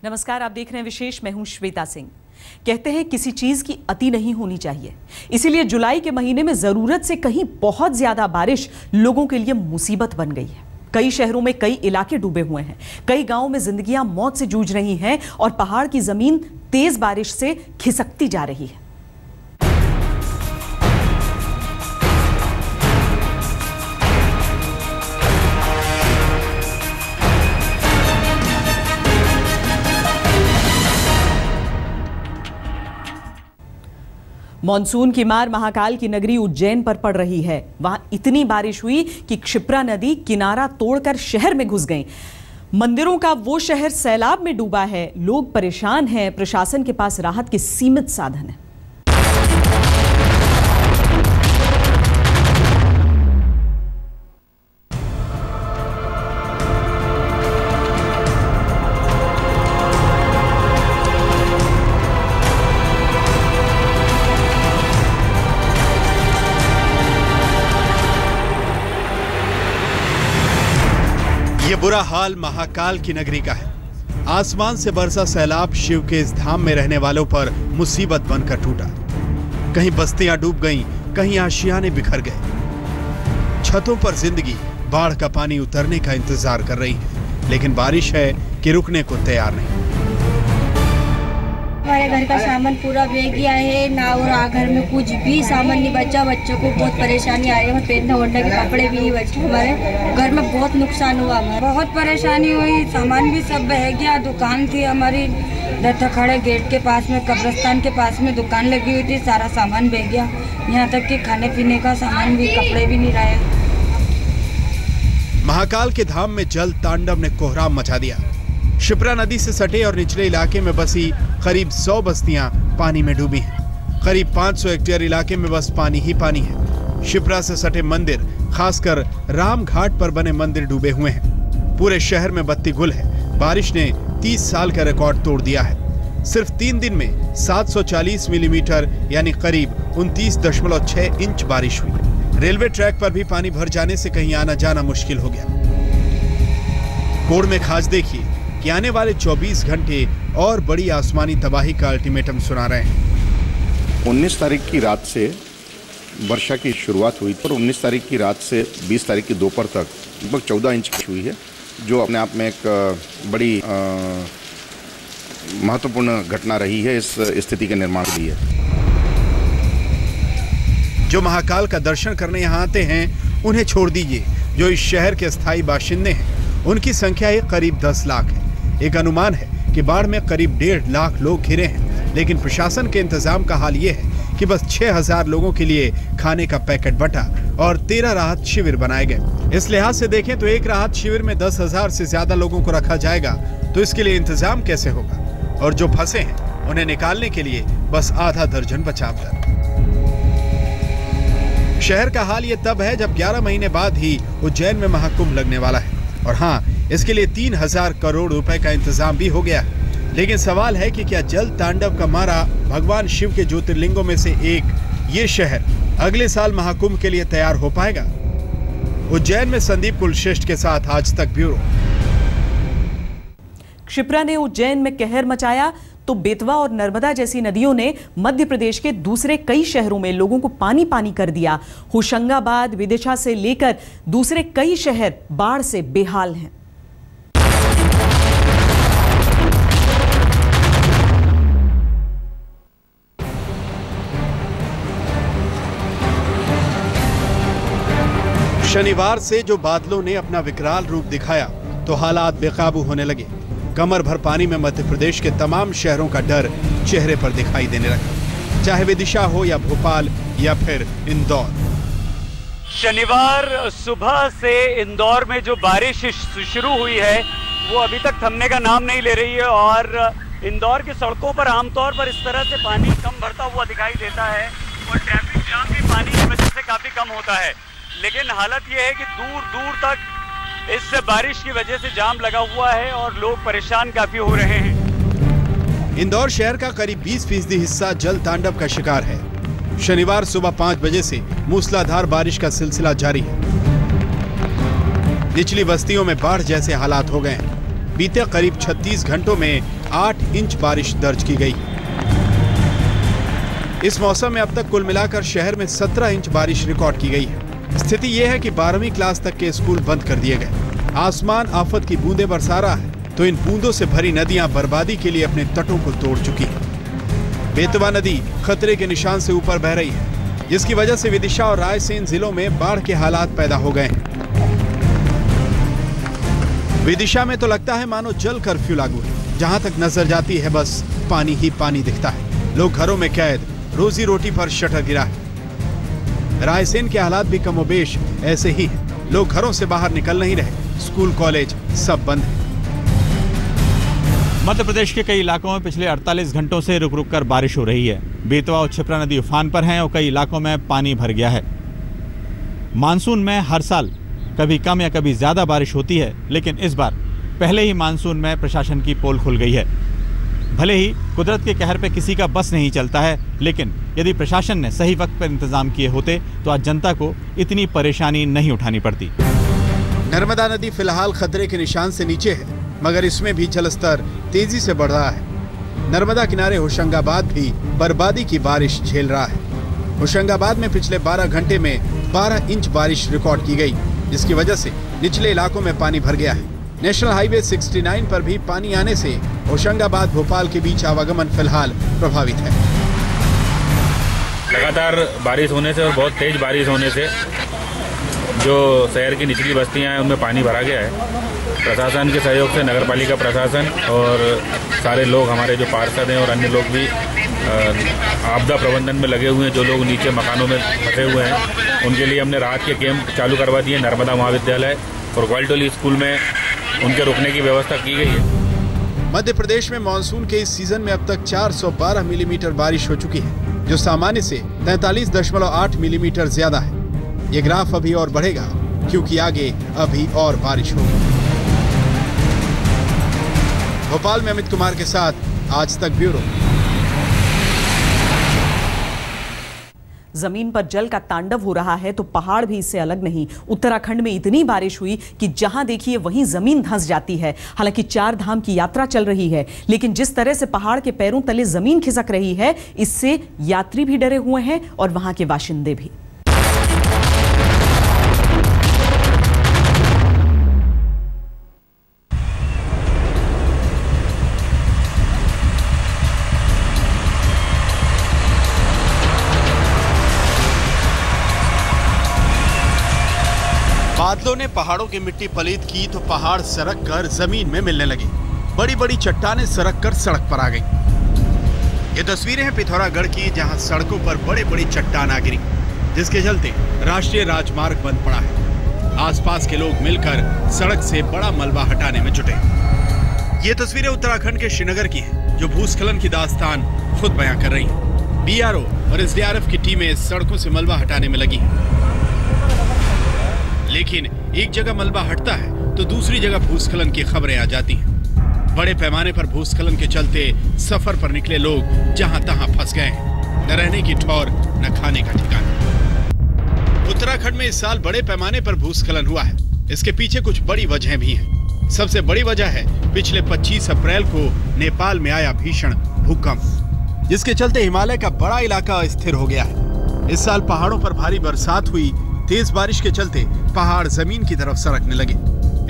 नमस्कार, आप देख रहे हैं विशेष। मैं हूं श्वेता सिंह। कहते हैं किसी चीज की अति नहीं होनी चाहिए, इसीलिए जुलाई के महीने में जरूरत से कहीं बहुत ज्यादा बारिश लोगों के लिए मुसीबत बन गई है। कई शहरों में कई इलाके डूबे हुए हैं, कई गांवों में जिंदगियां मौत से जूझ रही हैं और पहाड़ की जमीन तेज बारिश से खिसकती जा रही है। मॉनसून की मार महाकाल की नगरी उज्जैन पर पड़ रही है। वहां इतनी बारिश हुई कि क्षिप्रा नदी किनारा तोड़कर शहर में घुस गई। मंदिरों का वो शहर सैलाब में डूबा है। लोग परेशान हैं, प्रशासन के पास राहत के सीमित साधन हैं। ये बुरा हाल महाकाल की नगरी का है। आसमान से बरसा सैलाब शिव के इस धाम में रहने वालों पर मुसीबत बनकर टूटा। कहीं बस्तियां डूब गईं, कहीं आशियाने बिखर गए। छतों पर जिंदगी बाढ़ का पानी उतरने का इंतजार कर रही है, लेकिन बारिश है कि रुकने को तैयार नहीं। हमारे घर का सामान पूरा बह गया है ना, और घर में कुछ भी सामान नहीं बचा। बच्चों को बहुत परेशानी आ रही है, पहनने ओढ़ने के कपड़े भी नहीं बचे। हमारे घर में बहुत नुकसान हुआ, हमारा बहुत परेशानी हुई। सामान भी सब बह गया। दुकान थी हमारी खड़े गेट के पास में, कब्रिस्तान के पास में दुकान लगी हुई थी, सारा सामान बह गया। यहाँ तक कि खाने पीने का सामान भी, कपड़े भी नहीं रहे। महाकाल के धाम में जल तांडव ने कोहराम मचा दिया। क्षिप्रा नदी से सटे और निचले इलाके में बसी करीब 100 बस्तियां पानी में डूबी हैं। करीब 500 हेक्टेयर इलाके में बस पानी ही पानी है। क्षिप्रा से सटे मंदिर, खासकर राम घाट पर बने मंदिर डूबे हुए हैं। पूरे शहर में बत्ती गुल है। बारिश ने 30 साल का रिकॉर्ड तोड़ दिया है। सिर्फ 3 दिन में 740 मिलीमीटर यानी करीब 29.6 इंच बारिश हुई। रेलवे ट्रैक पर भी पानी भर जाने से कहीं आना जाना मुश्किल हो गया। कोड़ में खाज देखिए कि आने वाले 24 घंटे और बड़ी आसमानी तबाही का अल्टीमेटम सुना रहे हैं। 19 तारीख की रात से वर्षा की शुरुआत हुई और 19 तारीख की रात से 20 तारीख की दोपहर तक लगभग 14 इंच की हुई है, जो अपने आप में एक बड़ी महत्वपूर्ण घटना रही है इस स्थिति के निर्माण के लिए। जो महाकाल का दर्शन करने यहाँ आते हैं उन्हें छोड़ दीजिए। जो इस शहर के स्थायी बाशिंदे हैं उनकी संख्या ही करीब 10 लाख है। एक अनुमान है कि बाढ़ में करीब 1.5 लाख लोग घिरे हैं, लेकिन प्रशासन के इंतजाम का हाल ये है कि बस 6000 लोगों के लिए खाने का पैकेट बटा और 13 राहत शिविर बनाए गए। इस लिहाज से देखें तो एक राहत शिविर में 10,000 से ज्यादा लोगों को रखा जाएगा, तो इसके लिए इंतजाम कैसे होगा? और जो फंसे हैं उन्हें निकालने के लिए बस आधा दर्जन बचाव दल। शहर का हाल ये तब है जब 11 महीने बाद ही उज्जैन में महाकुंभ लगने वाला है, और हाँ, इसके लिए 3000 करोड़ रुपए का इंतजाम भी हो गया है। लेकिन सवाल है कि क्या जल तांडव का मारा भगवान शिव के ज्योतिर्लिंगों में से एक ये शहर अगले साल महाकुंभ के लिए तैयार हो पाएगा? उज्जैन में संदीप कुलश्रेष्ठ के साथ आज तक ब्यूरो। क्षिप्रा ने उज्जैन में कहर मचाया तो बेतवा और नर्मदा जैसी नदियों ने मध्य प्रदेश के दूसरे कई शहरों में लोगों को पानी पानी कर दिया। होशंगाबाद, विदिशा से लेकर दूसरे कई शहर बाढ़ से बेहाल हैं। शनिवार से जो बादलों ने अपना विकराल रूप दिखाया तो हालात बेकाबू होने लगे। कमर भर पानी में मध्य प्रदेश के तमाम शहरों का डर चेहरे पर दिखाई देने लगा, चाहे विदिशा हो या भोपाल या फिर इंदौर। शनिवार सुबह से इंदौर में जो बारिश शुरू हुई है वो अभी तक थमने का नाम नहीं ले रही है, और इंदौर की सड़कों पर आमतौर पर इस तरह से पानी कम भरता हुआ दिखाई देता है और ट्रैफिक जाम भी पानी की वजह से काफ़ी कम होता है। लेकिन हालत ये है कि दूर दूर तक इस बारिश की वजह से जाम लगा हुआ है और लोग परेशान काफी हो रहे हैं। इंदौर शहर का करीब 20% हिस्सा जल तांडव का शिकार है। शनिवार सुबह 5 बजे से मूसलाधार बारिश का सिलसिला जारी है। निचली बस्तियों में बाढ़ जैसे हालात हो गए हैं। बीते करीब 36 घंटों में 8 इंच बारिश दर्ज की गई। इस मौसम में अब तक कुल मिलाकर शहर में 17 इंच बारिश रिकॉर्ड की गई है। स्थिति यह है कि 12वीं क्लास तक के स्कूल बंद कर दिए गए। आसमान आफत की बूंदें बरसा रहा है तो इन बूंदों से भरी नदियां बर्बादी के लिए अपने तटों को तोड़ चुकी है। बेतवा नदी खतरे के निशान से ऊपर बह रही है, जिसकी वजह से विदिशा और रायसेन जिलों में बाढ़ के हालात पैदा हो गए हैं। विदिशा में तो लगता है मानो जल कर्फ्यू लागू है। जहां तक नजर जाती है बस पानी ही पानी दिखता है। लोग घरों में कैद, रोजी रोटी पर शटर गिरा है। रायसेन के हालात भी कमोबेश ऐसे ही हैं। लोग घरों से बाहर निकल नहीं रहे, स्कूल कॉलेज सब बंद है। मध्य प्रदेश के कई इलाकों में पिछले 48 घंटों से रुक रुक कर बारिश हो रही है। बेतवा और क्षिप्रा नदी उफान पर हैं और कई इलाकों में पानी भर गया है। मानसून में हर साल कभी कम या कभी ज्यादा बारिश होती है, लेकिन इस बार पहले ही मानसून में प्रशासन की पोल खुल गई है। भले ही कुदरत के कहर पे किसी का बस नहीं चलता है, लेकिन यदि प्रशासन ने सही वक्त पर इंतजाम किए होते तो आज जनता को इतनी परेशानी नहीं उठानी पड़ती। नर्मदा नदी फिलहाल खतरे के निशान से नीचे है, मगर इसमें भी जलस्तर तेजी से बढ़ रहा है। नर्मदा किनारे होशंगाबाद भी बर्बादी की बारिश झेल रहा है। होशंगाबाद में पिछले 12 घंटे में 12 इंच बारिश रिकॉर्ड की गई, जिसकी वजह से निचले इलाकों में पानी भर गया है। नेशनल हाईवे 69 पर भी पानी आने से होशंगाबाद भोपाल के बीच आवागमन फिलहाल प्रभावित है। लगातार बारिश होने से और बहुत तेज बारिश होने से जो शहर की निचली बस्तियां हैं उनमें पानी भरा गया है। प्रशासन के सहयोग से नगरपालिका प्रशासन और सारे लोग, हमारे जो पार्षद हैं और अन्य लोग भी आपदा प्रबंधन में लगे हुए हैं। जो लोग नीचे मकानों में फंसे हुए हैं उनके लिए हमने राहत के कैंप चालू करवा दिए। नर्मदा महाविद्यालय और ग्वालटोली स्कूल में उनके रुकने की व्यवस्था की गई है। मध्य प्रदेश में मानसून के इस सीजन में अब तक 412 मिलीमीटर बारिश हो चुकी है, जो सामान्य से 43.8 मिलीमीटर ज्यादा है। ये ग्राफ अभी और बढ़ेगा क्योंकि आगे अभी और बारिश होगी। भोपाल में अमित कुमार के साथ आज तक ब्यूरो। जमीन पर जल का तांडव हो रहा है तो पहाड़ भी इससे अलग नहीं। उत्तराखंड में इतनी बारिश हुई कि जहां देखिए वहीं जमीन धंस जाती है। हालांकि 4 धाम की यात्रा चल रही है, लेकिन जिस तरह से पहाड़ के पैरों तले जमीन खिसक रही है, इससे यात्री भी डरे हुए हैं और वहां के बाशिंदे भी। बादलों ने पहाड़ों की मिट्टी पलीद की तो पहाड़ सरक कर जमीन में मिलने लगे। बड़ी बड़ी चट्टानें सरक कर सड़क पर आ गई। ये तस्वीरें हैं पिथौरागढ़ की, जहां सड़कों पर बड़ी बड़ी चट्टान आ गिरी, जिसके चलते राष्ट्रीय राजमार्ग बंद पड़ा है। आसपास के लोग मिलकर सड़क से बड़ा मलबा हटाने में जुटे। ये तस्वीरें उत्तराखंड के श्रीनगर की हैं, जो भूस्खलन की दास्तान खुद बयां कर रही हैं। बीआरओ और एसडीआरएफ की टीमें सड़कों से मलबा हटाने में लगी हैं। लेकिन एक जगह मलबा हटता है तो दूसरी जगह भूस्खलन की खबरें आ जाती हैं। बड़े पैमाने पर भूस्खलन के चलते सफर पर निकले लोग जहां तहां फंस गए हैं। न रहने की ठौर, न खाने का ठिकाना। उत्तराखंड में इस साल बड़े पैमाने पर भूस्खलन हुआ है। इसके पीछे कुछ बड़ी वजहें भी हैं। सबसे बड़ी वजह है पिछले 25 अप्रैल को नेपाल में आया भीषण भूकंप, जिसके चलते हिमालय का बड़ा इलाका अस्थिर हो गया है। इस साल पहाड़ों पर भारी बरसात हुई। तेज बारिश के चलते पहाड़ जमीन की तरफ सरकने लगे।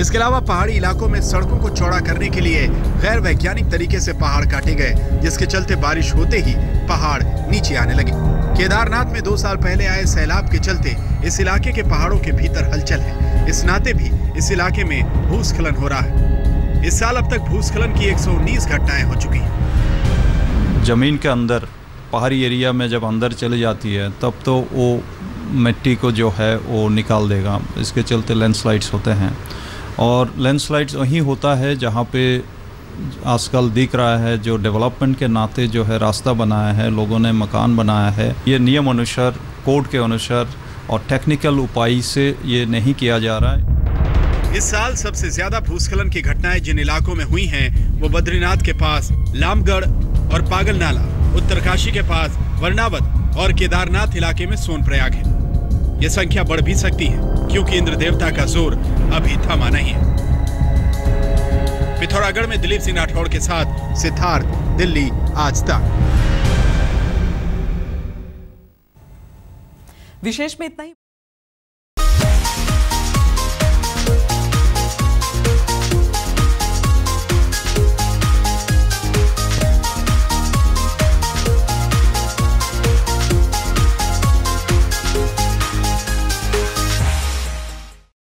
इसके अलावा पहाड़ी इलाकों में सड़कों को चौड़ा करने के लिए गैर वैज्ञानिक तरीके से पहाड़ काटे गए, जिसके चलते बारिश होते ही पहाड़ नीचे आने लगे। केदारनाथ में 2 साल पहले आए सैलाब के चलते इस इलाके के पहाड़ों के भीतर हलचल है। इस नाते भी इस इलाके में भूस्खलन हो रहा है। इस साल अब तक भूस्खलन की 119 घटनाएं हो चुकी हैं। जमीन के अंदर पहाड़ी एरिया में जब अंदर चली जाती है तब तो वो मिट्टी को जो है वो निकाल देगा। इसके चलते लैंडस्लाइड्स होते हैं, और लैंडस्लाइड्स वहीं होता है जहाँ पे आजकल दिख रहा है जो डेवलपमेंट के नाते जो है रास्ता बनाया है, लोगों ने मकान बनाया है। ये नियम अनुसार, कोड के अनुसार और टेक्निकल उपाय से ये नहीं किया जा रहा है। इस साल सबसे ज्यादा भूस्खलन की घटनाएं जिन इलाकों में हुई हैं वो बद्रीनाथ के पास लामगढ़ और पागल नाला, उत्तरकाशी के पास वर्णावत और केदारनाथ इलाके में सोनप्रयाग है। ये संख्या बढ़ भी सकती है क्योंकि इंद्र देवता का जोर अभी थमा नहीं है। पिथौरागढ़ में दिलीप सिंह राठौड़ के साथ सिद्धार्थ, दिल्ली आज तक। विशेष में इतना ही।